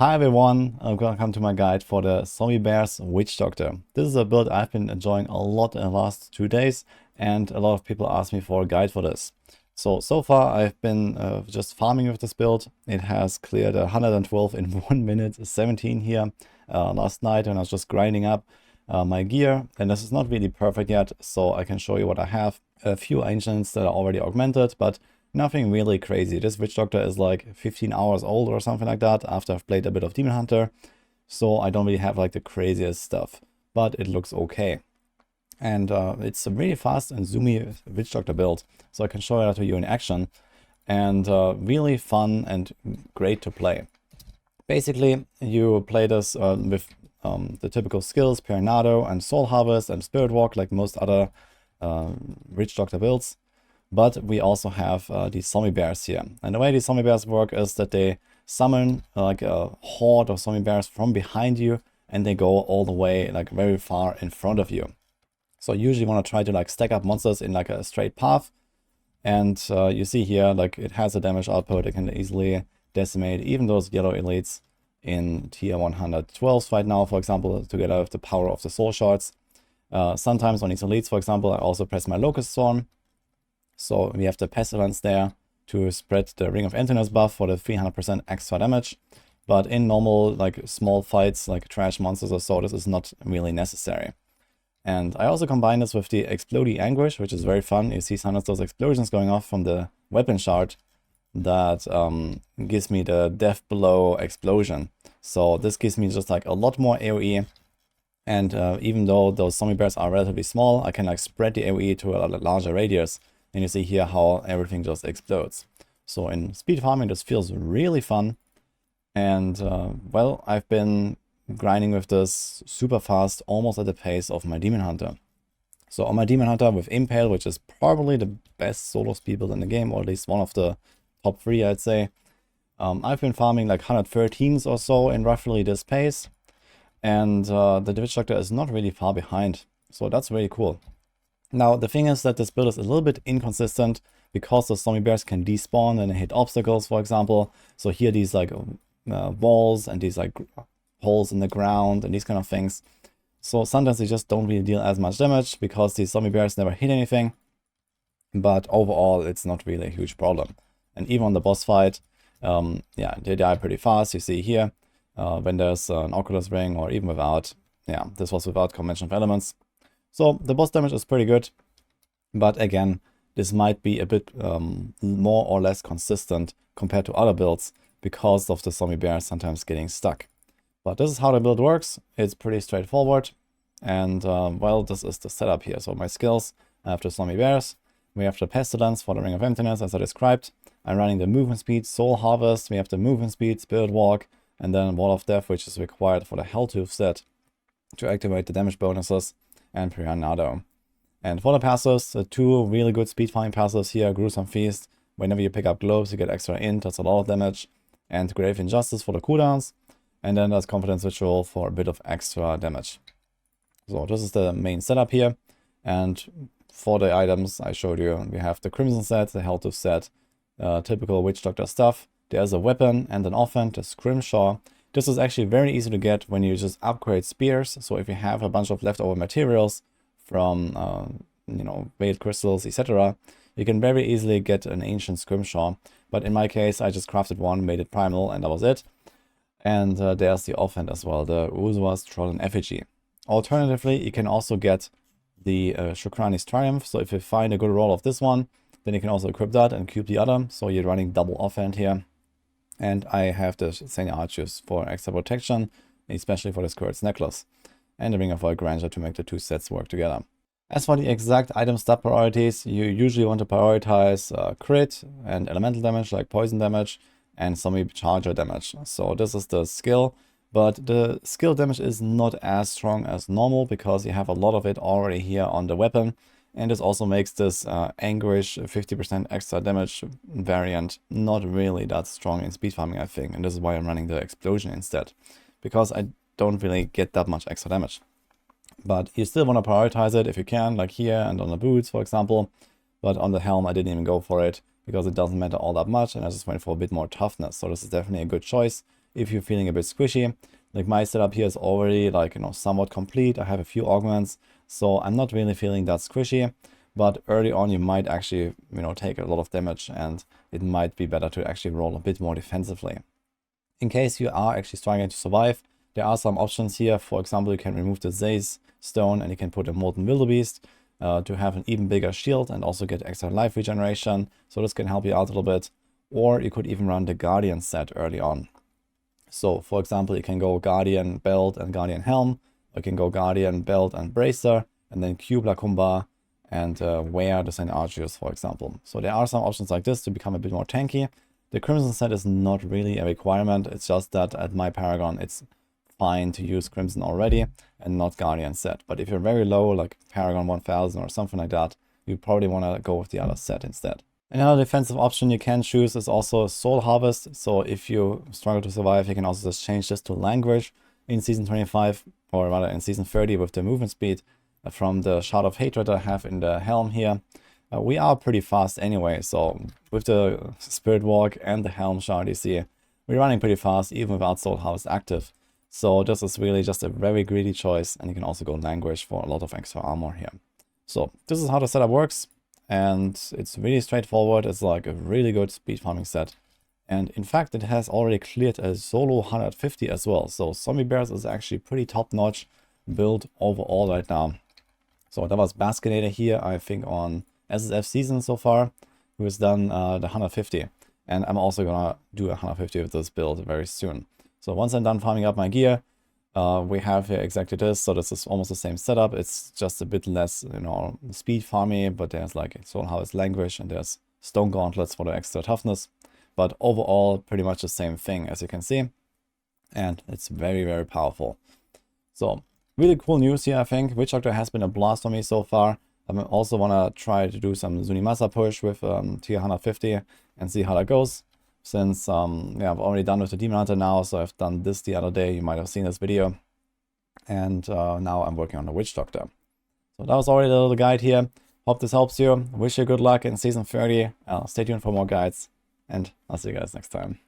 Hi everyone, welcome to my guide for the Zombie Bears Witch Doctor. This is a build I've been enjoying a lot in the last 2 days, and a lot of people asked me for a guide for this. So far I've been just farming with this build. It has cleared 112 in 1 minute, 17 here last night, and I was just grinding up my gear. And this is not really perfect yet, so I can show you what I have. A few ancients that are already augmented, but nothing really crazy. This Witch Doctor is like 15 hours old or something like that after I've played a bit of Demon Hunter. So I don't really have like the craziest stuff, but it looks okay. And it's a really fast and zoomy Witch Doctor build. So I can show that to you in action. And really fun and great to play. Basically, you play this with the typical skills, Perinado and Soul Harvest and Spirit Walk, like most other Witch Doctor builds. But we also have these zombie bears here. And the way these zombie bears work is that they summon like a horde of zombie bears from behind you, and they go all the way like very far in front of you. So you usually want to try to like stack up monsters in like a straight path. And you see here, like it has a damage output. It can easily decimate even those yellow elites in tier 112s right now, for example, together with the power of the soul shards. Sometimes on these elites, for example, I also press my Locust Storm. So we have the Pestilence there to spread the Ring of Emptiness buff for the 300% extra damage. But in normal, like small fights, like trash monsters or so, this is not really necessary. And I also combine this with the Explodey Anguish, which is very fun. You see some of those explosions going off from the weapon shard that gives me the Death Blow explosion. So this gives me just like a lot more AoE. And even though those zombie bears are relatively small, I can like spread the AoE to a larger radius. And you see here how everything just explodes. So in speed farming, this feels really fun. And well, I've been grinding with this super fast, almost at the pace of my Demon Hunter. So on my Demon Hunter with Impale, which is probably the best solo speed build in the game, or at least one of the top 3, I'd say. I've been farming like 113s or so in roughly this pace. And the Witch Doctor is not really far behind. So that's really cool. Now, the thing is that this build is a little bit inconsistent because the zombie bears can despawn and hit obstacles, for example. So here these like walls and these like holes in the ground and these kind of things. So sometimes they just don't really deal as much damage because these zombie bears never hit anything. But overall, it's not really a huge problem. And even on the boss fight, yeah, they die pretty fast. You see here, when there's an Oculus Ring or even without, yeah, this was without Convention of Elements. So the boss damage is pretty good, but again, this might be a bit more or less consistent compared to other builds because of the zombie bears sometimes getting stuck. But this is how the build works. It's pretty straightforward. And well, this is the setup here. So my skills, I have the zombie bears. We have the Pestilence for the Ring of Emptiness, as I described. I'm running the movement speed, Soul Harvest. We have the movement speed, Spirit Walk, and then Wall of Death, which is required for the Helltooth set to activate the damage bonuses, and Perinado. And for the passives, the 2 really good speed farming passives here, Gruesome Feast. Whenever you pick up globes, you get extra int, that's a lot of damage. And Grave Injustice for the cooldowns. And then there's Confidence Ritual for a bit of extra damage. So this is the main setup here. And for the items I showed you, we have the Crimson set, the Helltooth set, typical Witch Doctor stuff. There's a weapon and an offhand, the Scrimshaw. This is actually very easy to get when you just upgrade spears. So if you have a bunch of leftover materials from, you know, veiled crystals, etc., you can very easily get an ancient Scrimshaw. But in my case, I just crafted one, made it primal, and that was it. And there's the offhand as well, the Uzua's Trodden Effigy. Alternatively, you can also get the Shukrani's Triumph. So if you find a good roll of this one, then you can also equip that and cube the other. So you're running double offhand here. And I have the Saint Archers for extra protection, especially for the Squirt's Necklace. And the Ring of Void Granger to make the 2 sets work together. As for the exact item stat priorities, you usually want to prioritize crit and elemental damage like poison damage and zombie charger damage. So this is the skill, but the skill damage is not as strong as normal because you have a lot of it already here on the weapon. And this also makes this Anguish 50% extra damage variant not really that strong in speed farming, I think. And this is why I'm running the Explosion instead, because I don't really get that much extra damage. But you still want to prioritize it if you can, like here and on the boots, for example. But on the helm, I didn't even go for it because it doesn't matter all that much. And I just went for a bit more toughness. So this is definitely a good choice. if you're feeling a bit squishy. Like my setup here is already like, somewhat complete. I have a few augments, so I'm not really feeling that squishy. But early on, you might actually, take a lot of damage, and it might be better to actually roll a bit more defensively. In case you are actually struggling to survive, there are some options here. For example, you can remove the Zaze stone and you can put a Molten Wildebeest to have an even bigger shield and also get extra life regeneration. So this can help you out a little bit. Or you could even run the Guardian set early on. So for example, you can go Guardian Belt and Guardian Helm. Or you can go Guardian Belt and Bracer, and then Cube Lacumba and wear the St. Archius, for example. So there are some options like this to become a bit more tanky. The Crimson set is not really a requirement. It's just that at my Paragon, it's fine to use Crimson already and not Guardian set. But if you're very low, like Paragon 1000 or something like that, you probably want to go with the other set instead. Another defensive option you can choose is also Soul Harvest. So if you struggle to survive, you can also just change this to Languish in Season 25, or rather in Season 30 with the movement speed from the Shard of Hatred I have in the Helm here. We are pretty fast anyway, so with the Spirit Walk and the Helm Shard, you see, we're running pretty fast even without Soul Harvest active. So this is really just a very greedy choice, and you can also go Languish for a lot of extra armor here. So this is how the setup works, and it's really straightforward. It's like a really good speed farming set. And in fact, it has already cleared a solo 150 as well. So Zombie Bears is actually pretty top-notch build overall right now. So that was Baskinator here, I think on SSF season so far, who has done the 150. And I'm also gonna do a 150 with this build very soon. So once I'm done farming up my gear, we have here exactly this. So this is almost the same setup. It's just a bit less, speed farming, but there's like Soul Harvest Languish and there's Stone Gauntlets for the extra toughness. But overall, pretty much the same thing, as you can see. And it's very, very powerful. So really cool news here, I think. Witch Doctor has been a blast for me so far. I also want to try to do some Zunimasa push with tier 150 and see how that goes. Since I've already done with the Demon Hunter now, so I've done this the other day. You might have seen this video. And now I'm working on the Witch Doctor. So that was already a little guide here. Hope this helps you. Wish you good luck in Season 30. Stay tuned for more guides. And I'll see you guys next time.